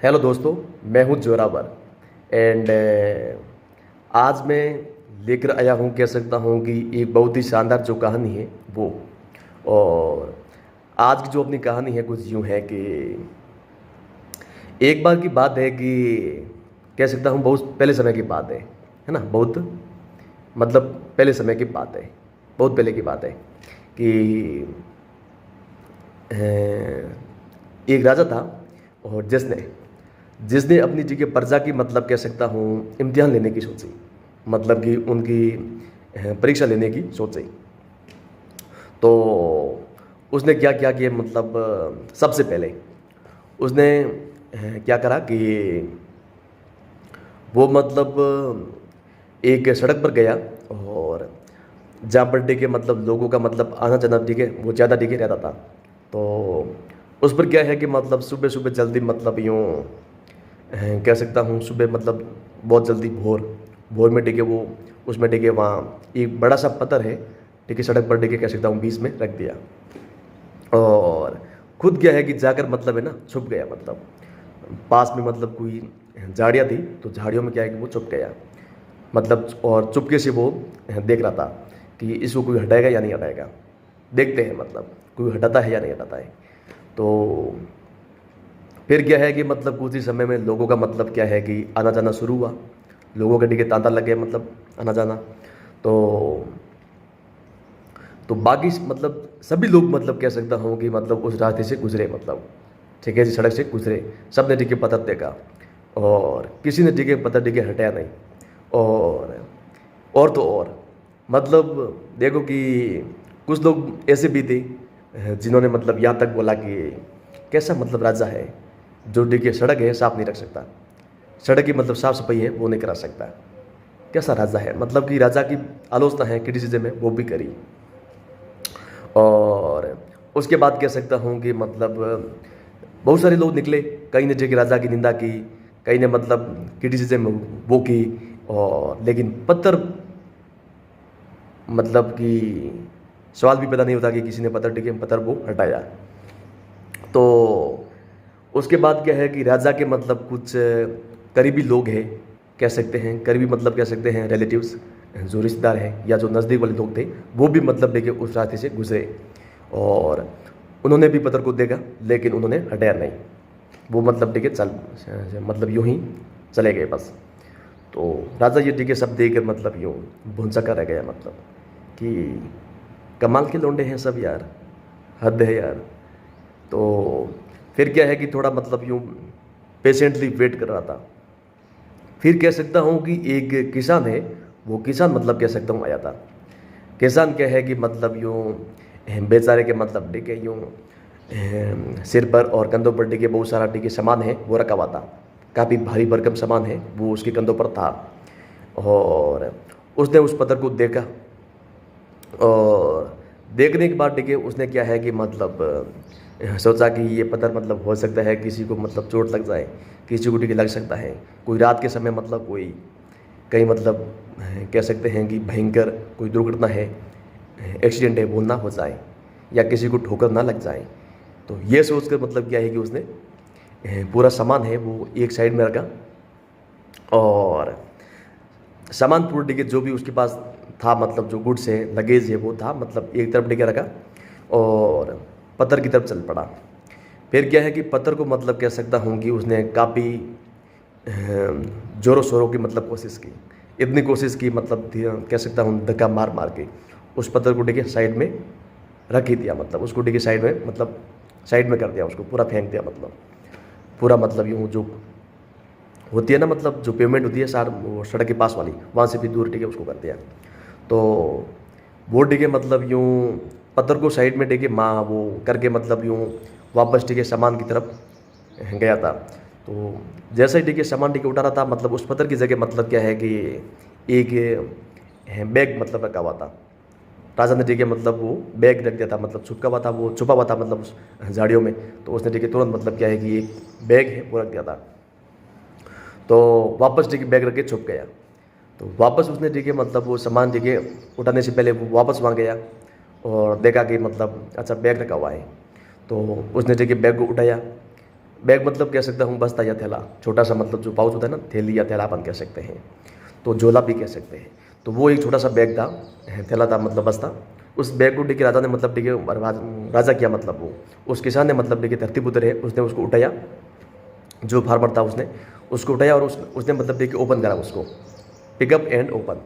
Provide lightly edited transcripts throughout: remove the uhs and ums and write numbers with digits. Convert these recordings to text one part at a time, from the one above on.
Hello दोस्तों, मैं हूँ जोरावर एंड आज मैं लेकर आया हूँ, कह सकता हूँ कि एक बहुत ही शानदार जो कहानी है वो। और आज की जो अपनी कहानी है कुछ यूँ है कि एक बार की बात है कि कह सकता हूँ बहुत पहले समय की बात है ना। बहुत मतलब पहले समय की बात है, बहुत पहले की बात है कि एक राजा था और जिसने जिसने अपनी जगह प्रजा की मतलब कह सकता हूँ इम्तिहान लेने की सोची, मतलब कि उनकी परीक्षा लेने की सोची। तो उसने क्या क्या किया, मतलब सबसे पहले उसने क्या करा कि वो मतलब एक सड़क पर गया और जहाँ पर डिगे मतलब लोगों का मतलब आना जाना डिगे वो ज़्यादा डिगे रहता था। तो उस पर क्या है कि मतलब सुबह सुबह जल्दी मतलब यूँ कह सकता हूँ सुबह मतलब बहुत जल्दी भोर भोर में डिगे वो उसमें डिगे वहाँ एक बड़ा सा पत्थर है, ठीक है, सड़क पर डिगे कह सकता हूँ बीच में रख दिया। और खुद क्या है कि जाकर मतलब है ना छुप गया, मतलब पास में मतलब कोई झाड़ियाँ थी तो झाड़ियों में क्या है कि वो छुप गया, मतलब और चुपके से वो देख रहा था कि इसको कोई हटाएगा या नहीं हटाएगा। देखते हैं मतलब कोई हटाता है या नहीं हटाता है। तो फिर क्या है कि मतलब कुछ ही समय में लोगों का मतलब क्या है कि आना जाना शुरू हुआ, लोगों के डिगे तांता लग गए मतलब आना जाना। तो तो बाकी मतलब सभी लोग मतलब कह सकता हूँ कि मतलब उस रास्ते से गुजरे, मतलब ठीक है जी, सड़क से गुजरे। सब ने डिगे पत्थर देखा और किसी ने डिगे पत्थर डिगे हटाया नहीं। और तो और मतलब देखो कि कुछ लोग ऐसे भी थे जिन्होंने मतलब यहाँ तक बोला कि कैसा मतलब राजा है जो डिगे सड़क है साफ नहीं रख सकता, सड़क की मतलब साफ सफाई है वो नहीं करा सकता। कैसा राजा है, मतलब कि राजा की आलोचना है क्रिटिसिज्म है वो भी करी। और उसके बाद कह सकता हूँ कि मतलब बहुत सारे लोग निकले, कई ने जगह राजा की निंदा की, कई ने मतलब क्रिटिसिज्म वो की। और लेकिन पत्थर मतलब कि सवाल भी पैदा नहीं होता कि किसी ने पत्थर टिके पत्थर वो हटाया। तो उसके बाद क्या है कि राजा के मतलब कुछ करीबी लोग हैं, कह सकते हैं करीबी मतलब कह सकते हैं रिलेटिव्स, जो रिश्तेदार हैं या जो नज़दीक वाले लोग थे वो भी मतलब लेके उस रास्ते से गुजरे। और उन्होंने भी पत्थर को देखा लेकिन उन्होंने हटाया नहीं, वो मतलब देखे चल मतलब यूं ही चले गए बस। तो राजा ये टीके सब देकर मतलब यूं भुंसा रह गया, मतलब कि कमाल के लौंडे हैं सब यार, हद है यार। तो फिर क्या है कि थोड़ा मतलब यूं पेशेंटली वेट कर रहा था। फिर कह सकता हूँ कि एक किसान है, वो किसान मतलब कह सकता हूँ आया था। किसान क्या है कि मतलब यूँ बेचारे के मतलब डिगे यूँ सिर पर और कंधों पर डिगे बहुत सारा डिगे सामान है वो रखा हुआ था, काफ़ी भारी भरकम सामान है वो उसके कंधों पर था। और उसने उस पत्थर को देखा और देखने के बाद डिगे उसने क्या है कि मतलब सोचा कि ये पत्थर मतलब हो सकता है किसी को मतलब चोट लग जाए, किसी को डिगे लग सकता है, कोई रात के समय मतलब कोई कहीं मतलब कह सकते हैं कि भयंकर कोई दुर्घटना है, एक्सीडेंट है वो ना हो जाए या किसी को ठोकर ना लग जाए। तो ये सोचकर मतलब क्या है कि उसने पूरा सामान है वो एक साइड में रखा और सामान पूरा डिगे जो भी उसके पास था, मतलब जो गुड्स है लगेज है वो था, मतलब एक तरफ डिगे रखा और पत्थर की तरफ चल पड़ा। फिर क्या है कि पत्थर को मतलब कह सकता हूँ कि उसने काफ़ी ज़ोरों शोरों की मतलब कोशिश की, इतनी कोशिश की मतलब कह सकता हूँ धक्का मार मार के उस पत्थर को डिगे साइड में रख ही दिया, मतलब उसको डिगे साइड में मतलब साइड में कर दिया, उसको पूरा फेंक दिया, मतलब पूरा मतलब यूँ जो होती है ना मतलब जो पेमेंट होती है वो सड़क के पास वाली वहाँ से भी दूर डिगे उसको कर दिया। तो वो डिगे मतलब यूँ पत्थर को साइड में डिगे माँ वो करके मतलब यूँ वापस डिगे सामान की तरफ गया था। तो जैसे ही डिगे सामान डिगे उठा रहा था, मतलब उस पत्थर की जगह मतलब क्या है कि एक बैग मतलब रखा हुआ था। राजा ने डिगे मतलब वो बैग रख दिया था, मतलब छुपका हुआ था वो छुपा हुआ था मतलब उस झाड़ियों में। तो उसने डिगे तुरंत मतलब क्या है कि एक बैग है वो रख दिया था। तो वापस डिगे बैग रख के छुप गया। तो वापस उसने डिगे मतलब वो सामान डिगे उठाने से पहले वो वापस वहाँ गया और देखा कि मतलब अच्छा बैग रखा हुआ है। तो उसने डिगे बैग को उठाया बैग मतलब कह सकता हूँ बस्ता या थैला, छोटा सा मतलब जो पाउच होता है ना, थैली या थैला अपन कह सकते हैं, तो झोला भी कह सकते हैं। तो वो एक छोटा सा बैग था, थैला था मतलब बस्ता। उस बैग को देखिए राजा ने मतलब देखिए राजा किया मतलब वो उस किसान ने मतलब देखिए धरती पुत्र है, उसने उसको उठाया, जो फार्मर था उसने उसको उठाया और उसने मतलब देखिए ओपन करा उसको, पिकअप एंड ओपन।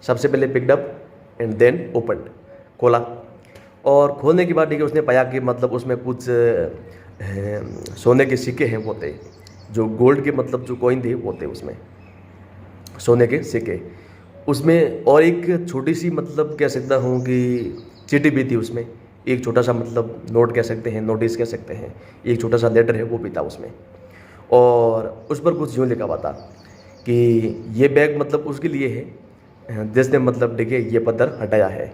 सबसे पहले पिकअप एंड देन ओपन, खोला। और खोलने के बाद देखिए उसने पाया कि मतलब उसमें कुछ सोने के सिक्के हैं वो थे, जो गोल्ड के मतलब जो कॉइन थे वो थे उसमें, सोने के सिक्के उसमें। और एक छोटी सी मतलब कह सकता हूँ कि चिट्ठी भी थी उसमें, एक छोटा सा मतलब नोट कह सकते हैं, नोटिस कह सकते हैं, एक छोटा सा लेटर है वो भी था उसमें। और उस पर कुछ यूँ लिखा हुआ था कि ये बैग मतलब उसके लिए है जिसने मतलब देखिए ये पत्थर हटाया है,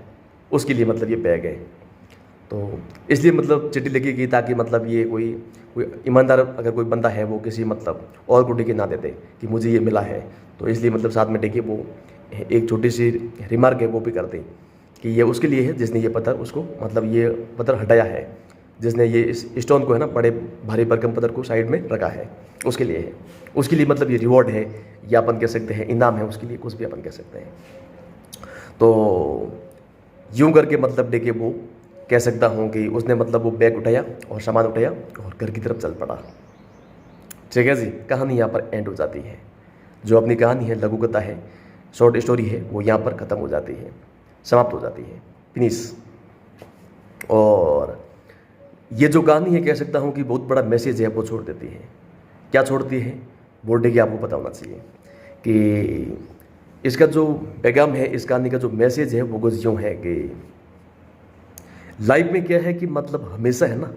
उसके लिए मतलब ये बैग है। तो इसलिए मतलब चिट्ठी लिखी गई ताकि मतलब ये कोई कोई ईमानदार अगर कोई बंदा है वो किसी मतलब और को टिके ना देते कि मुझे ये मिला है। तो इसलिए मतलब साथ में टिके वो एक छोटी सी रिमार्क है वो भी करते कि ये उसके लिए है जिसने ये पत्थर उसको मतलब ये पत्थर हटाया है, जिसने ये इस स्टोन को है ना बड़े भारी भरकम पत्थर को साइड में रखा है, उसके लिए है। उसके लिए मतलब ये रिवॉर्ड है या अपन कह सकते हैं इनाम है, उसके लिए कुछ भी अपन कह सकते हैं। तो यूं करके मतलब देखिए वो कह सकता हूँ कि उसने मतलब वो बैग उठाया और सामान उठाया और घर की तरफ चल पड़ा। ठीक है जी, कहानी यहाँ पर एंड हो जाती है। जो अपनी कहानी है, लघु कथा है, शॉर्ट स्टोरी है, वो यहाँ पर ख़त्म हो जाती है, समाप्त हो जाती है, फिनिश। और ये जो कहानी है कह सकता हूँ कि बहुत बड़ा मैसेज है वो छोड़ देती है। क्या छोड़ती है वो देखिए आपको पता होना चाहिए कि इसका जो पैगाम है, इस कहानी का जो मैसेज है वो कुछ यूँ है कि लाइफ में क्या है कि मतलब हमेशा है ना,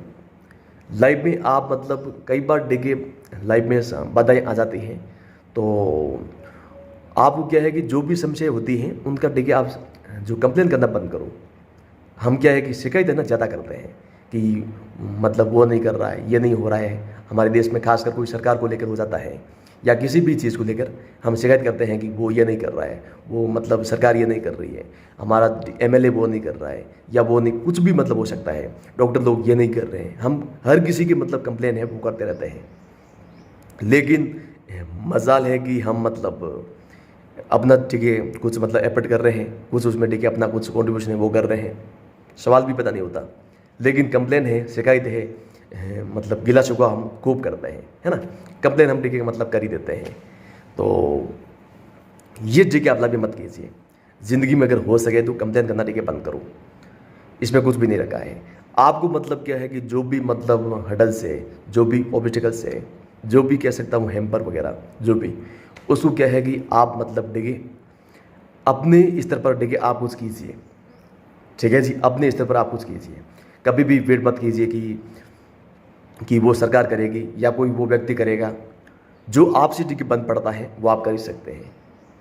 लाइफ में आप मतलब कई बार देखिए लाइफ में बाधाएं आ जाती हैं। तो आपको क्या है कि जो भी समस्याएं होती हैं उनका देखिए आप जो कंप्लेन करना बंद करो। हम क्या है कि शिकायत है ना ज़्यादा करते हैं कि मतलब वो नहीं कर रहा है, ये नहीं हो रहा है। हमारे देश में खासकर कोई सरकार को लेकर हो जाता है या किसी भी चीज़ को लेकर हम शिकायत करते हैं कि वो ये नहीं कर रहा है, वो मतलब सरकार ये नहीं कर रही है, हमारा एमएलए वो नहीं कर रहा है, या वो नहीं, कुछ भी मतलब हो सकता है, डॉक्टर लोग ये नहीं कर रहे हैं। हम हर किसी की मतलब कंप्लेन है वो करते रहते हैं। लेकिन मजाल है कि हम मतलब अपना ठीक है कुछ मतलब एफर्ट कर रहे हैं, कुछ उसमें ठीक है अपना कुछ कॉन्ट्रीब्यूशन है वो कर रहे हैं, सवाल भी पता नहीं होता। लेकिन कंप्लेन है, शिकायत है, मतलब गिला शिकवा हम खूब करते हैं, है ना। कंप्लेन हम ठीक है मतलब कर ही देते हैं। तो ये ठीक है आप भी मत कीजिए। ज़िंदगी में अगर हो सके तो कंप्लेन करना ठीक है बंद करो, इसमें कुछ भी नहीं रखा है। आपको मतलब क्या है कि जो भी मतलब हडल से, जो भी ऑब्स्टिकल से, जो भी कह सकता हूँ हैम्पर वगैरह जो भी, उसको क्या है कि आप मतलब देखिए अपने स्तर पर देखिए आप कुछ कीजिए। ठीक है जी, अपने स्तर पर आप कुछ कीजिए। कभी भी वेट मत कीजिए कि वो सरकार करेगी या कोई वो व्यक्ति करेगा। जो आपसे ठीक बंद पड़ता है वो आप कर ही सकते हैं,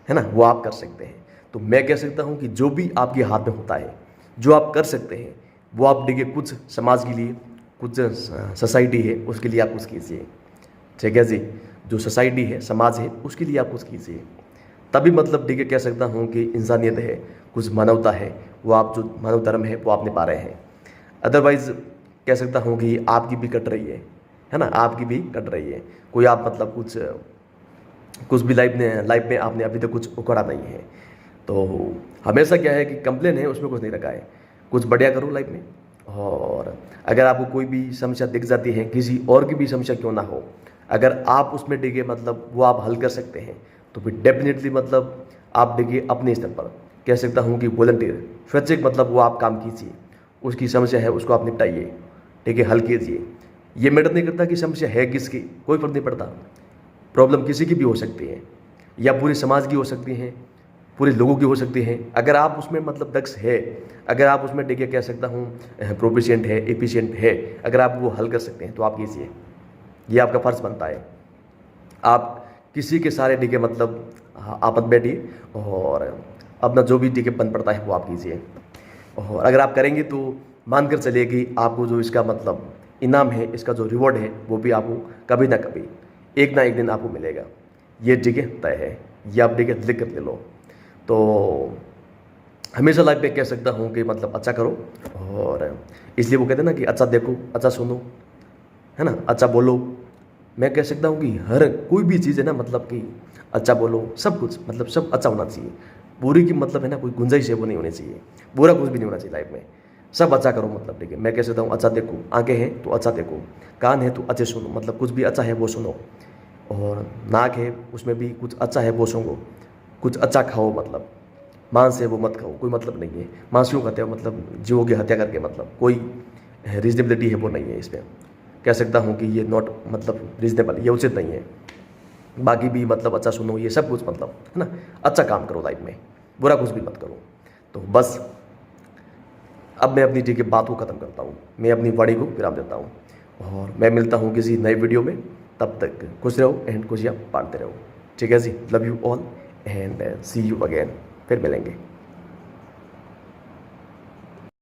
है ना, वो आप कर सकते हैं। तो मैं कह सकता हूँ कि जो भी आपके हाथ में होता है, जो आप कर सकते हैं, वो आप देखिए कुछ समाज के लिए, कुछ सोसाइटी है उसके लिए आप कुछ कीजिए। ठीक है जी, जो सोसाइटी है, समाज है, उसके लिए आप कुछ कीजिए। तभी मतलब ठीक है कह सकता हूँ कि इंसानियत है, कुछ मानवता है, वो आप जो मानव धर्म है वो आप निभा रहे हैं। अदरवाइज़ कह सकता हूँ कि आपकी भी कट रही है ना, आपकी भी कट रही है। कोई आप मतलब कुछ भी लाइफ में आपने अभी तक कुछ उखड़ा नहीं है। तो हमेशा क्या है कि कंप्लेन है उसमें कुछ नहीं रखा है, कुछ बढ़िया करो लाइफ में। और अगर आपको कोई भी समस्या दिख जाती है, किसी और की भी समस्या क्यों ना हो, अगर आप उसमें देखिए मतलब वो आप हल कर सकते हैं, तो फिर डेफिनेटली मतलब आप देखिए अपने स्तर पर कह सकता हूँ कि वॉलंटियर स्वैच्छिक मतलब वो आप काम कीजिए, उसकी समस्या है उसको आप निपटाइए, ठीक है, हल कीजिए। ये मैटर नहीं करता कि समस्या है किसकी, कोई फर्क नहीं पड़ता। प्रॉब्लम किसी की भी हो सकती है, या पूरे समाज की हो सकती है, पूरे लोगों की हो सकती है। अगर आप उसमें मतलब दक्ष है, अगर आप उसमें देखिए कह सकता हूँ प्रोफिशिएंट है, एफिशिएंट है, अगर आप वो हल कर सकते हैं तो आप कीजिए, ये आपका फ़र्ज़ बनता है। आप किसी के सारे टीके मतलब आप मत बैठिए और अपना जो भी टीके बन पड़ता है वो आप कीजिए। और अगर आप करेंगे तो मानकर चलिए कि आपको जो इसका मतलब इनाम है, इसका जो रिवॉर्ड है, वो भी आपको कभी ना कभी एक ना एक दिन आपको मिलेगा। ये टीके तय है, ये आप टीके लिख कर ले लो। तो हमेशा लाइफ में कह सकता हूँ कि मतलब अच्छा करो, और इसलिए वो कहते हैं ना कि अच्छा देखो, अच्छा सुनो, है ना, अच्छा बोलो, मैं कह सकता हूँ कि हर कोई भी चीज़ है ना, मतलब कि अच्छा बोलो, सब कुछ मतलब सब अच्छा होना चाहिए। बुरी की मतलब है ना कोई गुंजाइश है वो नहीं होनी चाहिए, बुरा कुछ भी नहीं होना चाहिए लाइफ में, सब अच्छा करो। मतलब ठीक है, मैं कह सकता हूँ अच्छा देखो, आंखें हैं तो अच्छा देखो, कान है तो अच्छे सुनो, मतलब कुछ भी अच्छा है वो सुनो, और नाक है उसमें भी कुछ अच्छा है वो सुनो, कुछ अच्छा खाओ, मतलब मांस है वो मत खाओ, कोई मतलब नहीं है। मांस क्यों खाते हो, मतलब जीवों की हत्या करके, मतलब कोई रीजनेबिलिटी है वो नहीं है इसमें। कह सकता हूँ कि ये नॉट मतलब रीजनेबल, ये उचित नहीं है। बाकी भी मतलब अच्छा सुनो, ये सब कुछ मतलब है ना, अच्छा काम करो लाइफ में, बुरा कुछ भी मत करो। तो बस अब मैं अपनी ठीक है बात को ख़त्म करता हूँ, मैं अपनी वाणी को विराम देता हूँ, और मैं मिलता हूँ किसी नए वीडियो में। तब तक खुश रहो एंड खुशियाँ बांटते रहो। ठीक है जी, love you all and see you again, फिर मिलेंगे।